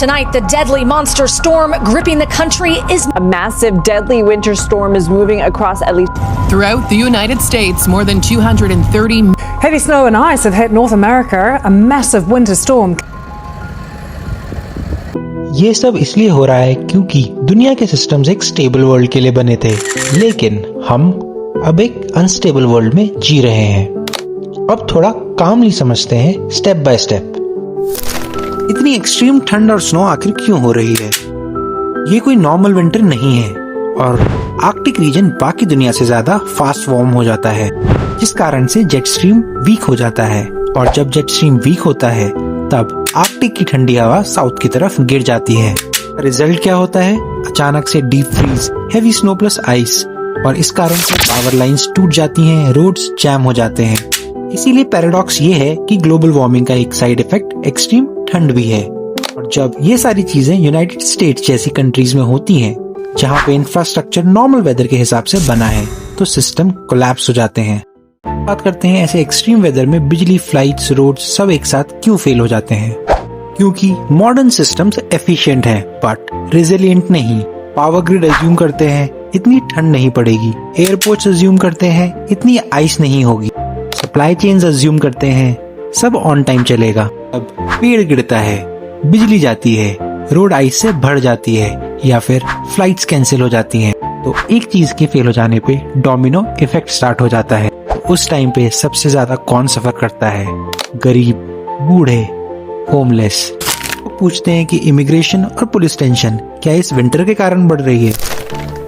Tonight, the deadly monster storm gripping the country is a massive, deadly winter storm is moving across at least throughout the United States. More than 230 heavy snow and ice have hit North America. A massive winter storm. ये सब इसलिए हो रहा है क्योंकि दुनिया के systems एक स्टेबल वर्ल्ड के लिए बने थे, लेकिन हम अब एक अनस्टेबल वर्ल्ड में जी रहे हैं। अब थोड़ा कामली समझते हैं स्टेप बाय स्टेप। इतनी एक्सट्रीम ठंड और स्नो आखिर क्यों हो रही है? ये कोई नॉर्मल विंटर नहीं है और आर्कटिक रीजन बाकी दुनिया से ज्यादा फास्ट वार्म हो जाता है, जिस कारण से जेट स्ट्रीम वीक हो जाता है। और जब जेट स्ट्रीम वीक होता है तब आर्कटिक की ठंडी हवा साउथ की तरफ गिर जाती है। रिजल्ट क्या होता है? अचानक से deep freeze, heavy snow plus ice, और इस कारण से पावर लाइंस टूट जाती हैं, रोड्स जैम हो जाते हैं। इसीलिए पैराडॉक्स ये है कि ग्लोबल वार्मिंग का एक साइड इफेक्ट एक्सट्रीम ठंड भी है। और जब ये सारी चीजें यूनाइटेड स्टेट्स जैसी कंट्रीज में होती हैं, जहाँ पे इंफ्रास्ट्रक्चर नॉर्मल वेदर के हिसाब से बना है, तो सिस्टम कोलैप्स हो जाते हैं। बात करते हैं ऐसे एक्सट्रीम वेदर में बिजली, फ्लाइट्स, रोड्स सब एक साथ क्यों फेल हो जाते हैं। क्योंकि मॉडर्न सिस्टम्स एफिशिएंट हैं बट रेजिलिएंट नहीं। पावर ग्रिड अज्यूम करते हैं इतनी ठंड नहीं पड़ेगी, एयरपोर्ट्स अज्यूम करते हैं इतनी आइस नहीं होगी, सप्लाई चेन्स अज्यूम करते हैं सब ऑन टाइम चलेगा। अब पेड़ गिरता है, बिजली जाती है, रोड आइस से भर जाती है या फिर फ्लाइट्स कैंसिल हो जाती हैं, तो एक चीज के फेल हो जाने पे डोमिनो इफेक्ट स्टार्ट हो जाता है। उस टाइम पे सबसे ज्यादा कौन सफर करता है? गरीब, बूढ़े, होमलेस। तो पूछते हैं कि इमिग्रेशन और पुलिस टेंशन क्या इस विंटर के कारण बढ़ रही है?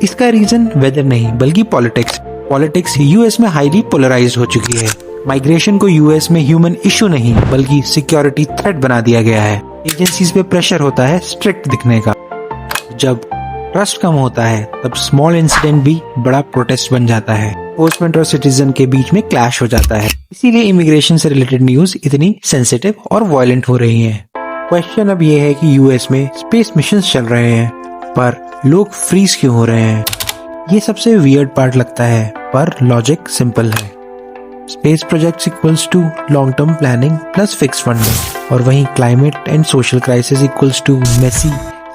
इसका रीजन वेदर नहीं बल्कि पॉलिटिक्स यूएस में हाईली पोलराइज्ड हो चुकी है। माइग्रेशन को यूएस में ह्यूमन इशू नहीं बल्कि सिक्योरिटी थ्रेट बना दिया गया है। एजेंसीज पे प्रेशर होता है स्ट्रिक्ट दिखने का। जब ट्रस्ट कम होता है तब स्मॉल इंसिडेंट भी बड़ा प्रोटेस्ट बन जाता है। एनफोर्समेंट और सिटीजन के बीच में क्लैश हो जाता है। इसीलिए इमिग्रेशन से रिलेटेड न्यूज इतनी सेंसिटिव और वायलेंट हो रही हैं। क्वेश्चन अब ये है कि यूएस में स्पेस मिशंस चल रहे हैं पर लोग फ्रीज क्यों हो रहे हैं? ये सबसे वियर्ड पार्ट लगता है पर लॉजिक सिंपल है। Space projects equals to long term planning plus fix funding, और वहीं climate and social crisis equals to messy,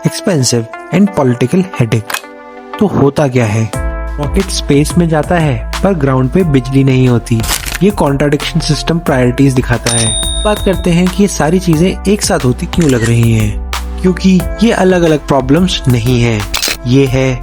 expensive and political headache. तो होता क्या है? रॉकेट स्पेस में जाता है पर ग्राउंड पे बिजली नहीं होती। ये कॉन्ट्राडिक्शन सिस्टम प्रायोरिटीज दिखाता है। बात करते हैं कि ये सारी चीजें एक साथ होती क्यों लग रही हैं? क्योंकि ये अलग अलग प्रॉब्लम्स नहीं है। ये है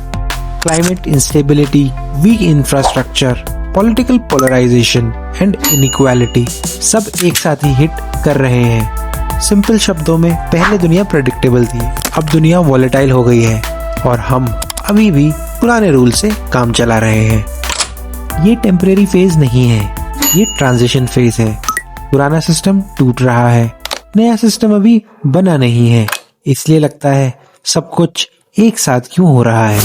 climate instability, weak infrastructure, political polarisation and inequality सब एक साथ ही हिट कर रहे हैं। सिंपल शब्दों में पहले दुनिया प्रेडिक्टेबल थी, अब दुनिया वॉलेटाइल हो गई है और हम अभी भी पुराने रूल से काम चला रहे हैं। ये टेम्परेरी फेज नहीं है, ये ट्रांजिशन फेज है। पुराना सिस्टम टूट रहा है, नया सिस्टम अभी बना नहीं है। इसलिए लगता है सब कुछ एक साथ क्यों हो रहा है।